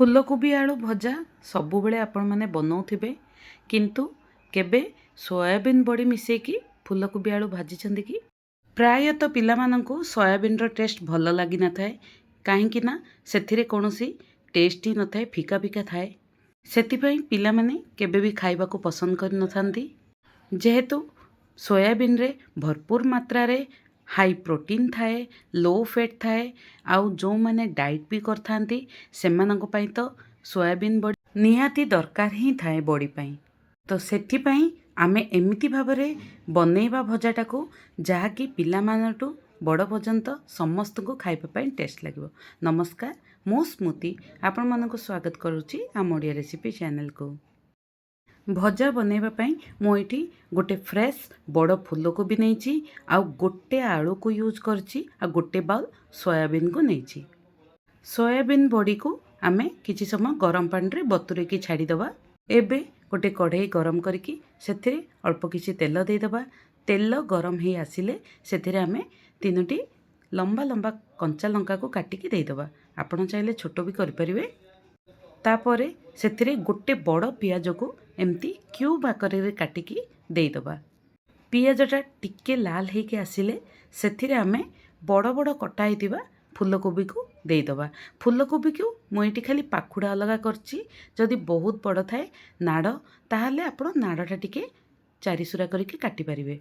फूलकोबी आलू भजा सबुबले आपण माने बनाउथिबे किंतु केबे सोयाबीन बड़ी मिसेकी फूलकोबी आलू भाजिछंती कि प्रायतः पिलामानंकु सोयाबीन रो टेस्ट भल लागी न थाए काहेकि ना सेथिरे कोनोसी टेस्ट ही न थाए फिका फिका थाए सेतिपई पिलामाने केबे भी खाइबाकू पसंद कर न थांती जेहेतु सोयाबीन रे भरपूर मात्रा रे हाई प्रोटीन थाए लो फैट थाए आउ जो माने डाइट भी करथांती सेमानंक पई तो सोयाबीन बड़ी निहाती दरकार ही थाए बॉडी पई तो सेथिपई आमे एमिति भाबरे बनेइबा भजाटाकू जहाँकि पिलामानटू बड़ पर्यंत समस्त को खाइबा पई टेस्ट लागिबो। नमस्कार मु स्मृति आपण मानक स्वागत करुच्ची आम ओडिया रेसिपी चैनल को। भजा बनैबा पई मु एठी गोटे फ्रेश बड़ फूलकोबी नैची आउ गोटे आलू को यूज करची आ गोटे बाउल सोयाबीन को नैची। सोयाबीन बड़ी को आमे किछि समय गरम पानी रे बतुरे की छाड़ी दबा। एबे गोटे कढ़ई गरम करके सेथिरे अल्प किछि तेल दे दबा। तेल गरम ही आसिले सेथिरे आमे तीनोटी लंबा लंबा कंचा लंका को काटिकी दे दबा। आपण चाहिले छोट भी करि परिबे। तापरे सेथिरे गोटे बड़ पियाज को एमती क्यूब आकार रे काटिकी दे दबा। पियाजटा टिके लाल हेके आसिले सेथिरे आमे बड़ बड़ कटा हेतिबा फूलकोबी को दे दबा। फूलकोबी को मुईटी खाली पाखुड़ा अलगा करची जदि बहुत बड़ थाए नाड़ ताहले आपण नाड़टा टिके चारिसुरा करके काटी परिबे।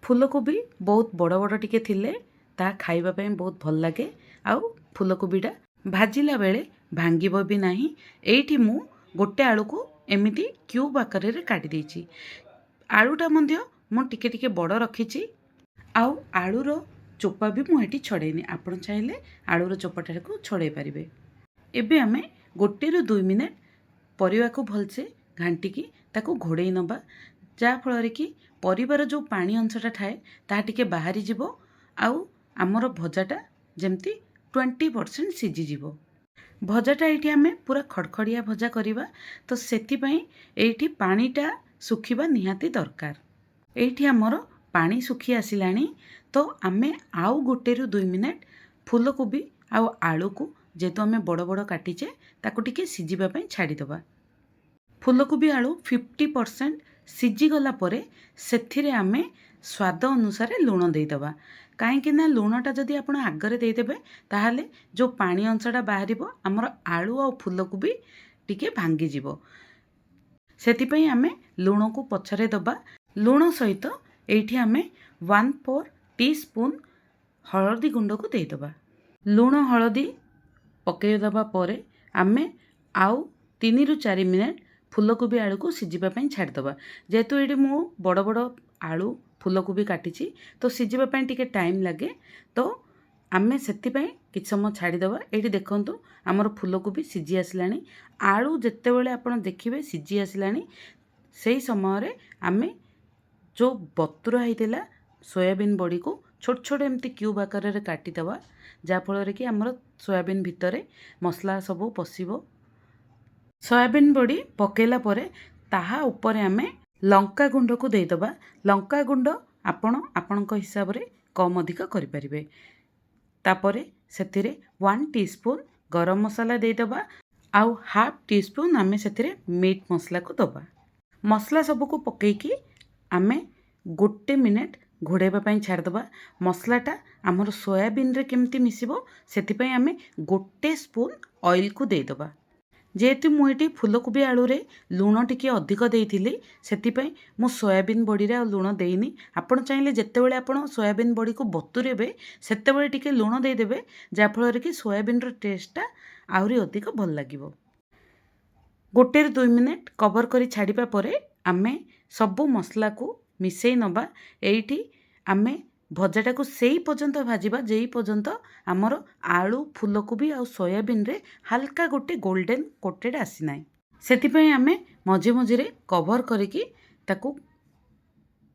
फूलकोबी बहुत बड़ बड़ टिके थिले ता खाइबा पई बहुत भल लागे आउ फूलकोबीटा भाजिला बेले भांगिबो भी नाही। एठी मु गोटे आलू को एमिति क्यूब आकार रे काटी देछि। आलूटा मध्य मु टिके टिके बड़ रखिछि आउ आलूर चोपा भी मु एठी छड़ेनी। आपण चाहिले आलूर चोपाटा को छड़े पारिबे। एबे आमे गोटे रु 2 मिनिट परिवा को भलसे घांटिकी ताको घोड़ेई नबा जा फल कि परिवार जो पानी अंशटा थाए ता टिके बाहरी जिवो आउ आमर भजाटा जेमती 20% सिझी जिवो। भजाटा ये आमे पूरा खड़खड़िया भजा करिबा तो सेथिपई एठी पानीटा सुखिबा निहाती दरकार। एठी आमर पानी सुखी आसिलानी तो आमे आउ गोटे रु 2 मिनिट फूलकोबी आउ आलू को जेतो आमे बड़ बड़ काटिचे ताको टिके सिझिबा पई छाड़ी दबा। फूलकोबी आलू 50% सिझी गला परे सेथिरे आमे स्वाद अनुसार लुण दे दबा। काहेकि ना लुणटा जदि आपण आगरे दे देबे ताहाले जो पानी अंशटा बाहरिबो हमर आलू आ फूलकोबी टिके भांगी जिवो। सेथिपई आमे लुण को पछरे दबा। लुण सहित एठी आमे 1/4 टीस्पून हळदी गुंड को दे दबा। लुण हळदी पकई दबा परे आमे आउ 3 रु 4 मिनिट फूलकोबी आलू को सिझिबा पई छाड़ दबा। जेहेतु एठी मु बड़ बड़ आलू फूलकोबी काटिची तो सिझिबा पई टिके टाइम लागे तो आमे सेथिपई किछ समय छाड़ी दबा। एठी देखंतु हमर फूलकोबी सिझी आसलानी। आलू जेतेबेले आपण देखिबे सिझी आसलानी सेही समय रे आमे जो बतुरा हेतिला सोयाबीन बड़ी को छोट छोट एमती क्यूब आकार रे काटी दबा जा फल रे कि हमर सोयाबीन भितरे मसला सब पसिबो। सोयाबीन बड़ी पकेला परे ताहा ऊपरे आमे लंका गुंड को दे दबा। लंका गुंड आपणक हिसाब रे कम अधिक करि परिबे। तापरे सेथिरे 1 टीस्पून गरम मसाला दे दबा आउ हाफ टीस्पून आमे सेथिरे मीट मसला को दबा। मसला सब को पकेकी आमे गोटे मिनिट घोड़ेबा पई छाड़ दबा। मसलाटा हमर सोयाबीन रे केमती मिसिबो सेथिपई आमे गोटे स्पून ऑयल को दे दबा। जेहेतु मुझे फूलकोबी आलू रे लुण टिके अधिक देइथिली सेथिपई मु सोयाबीन बड़ी रे लुण देइनी। आपण चाहिले जेतेबेले आपण सोयाबीन बड़ी को बतुरेबे सेतेबेले टिके लुण दे देबे जा फल रे कि सोयाबीन रो टेस्टटा आहुरी अधिक भल लागिबो। गोटे रु 2 मिनिट कवर करी छाड़िबा परे आमे सबु मसला को मिसेई नबा। एठी आमे भजाटा को सेही पर्यंत भाजिबा जेही पर्यंत आमर आलू फूलकोबी आ सोयाबीन रे हल्का गोटे गोल्डन कोटेड आसी नाई। सेथिपई आमे मझे मझे कवर करके ताकू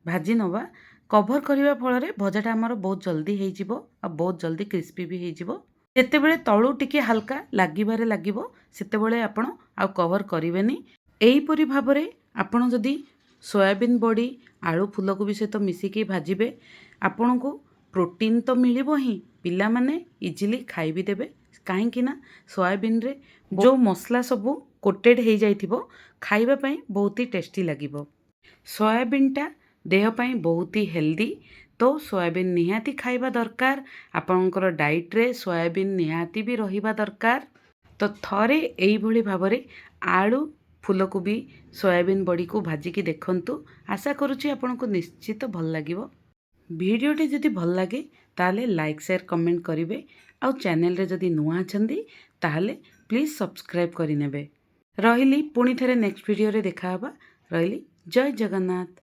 भाजी नबा। कवर करिबा फल रे भजाटा आमर बहुत जल्दी हेई जिवो आ बहुत जल्दी क्रिस्पी भी हेई जिवो। जेतेबेले तळू टिके हल्का लागिबारे लागिबो सेतेबेले आपण आ कवर करिवेनी। एही परि भाबरे आपण जदी सोयाबीन बड़ी आलू फूलकोबी सहित मिसिकी भाजिबे आपण को प्रोटीन तो मिलिबो ही पिला माने इजिली खाई भी देबे। काहेकि ना सोयाबीन रे जो मसला सबू कोटेड हो जाइथिबो खाइबा पई बहुत ही टेस्टी लागिबो। सोयाबीनटा देह पई बहुत ही हेल्दी, तो सोयाबीन निहाती खाइबा दरकार। आपणकर डाइट्रे सोयाबीन निहाती भी रहिबा दरकार। तो थरे एई भली भाबरे आलू फूलकोबी सोयाबीन बड़ी को भाजिकी देखंतु। आशा करुछि आपनको निश्चित भल लागिबो। भिडियोटी जदि भल लगे ताले लाइक शेयर कमेंट करेंगे। आउ चैनल रे जदि नुआ अछंदी ताले प्लीज सब्सक्राइब करिनेबे। रहिली पुणी थरे नेक्स्ट वीडियो रे देखा हबा। रहिली जय जगन्नाथ।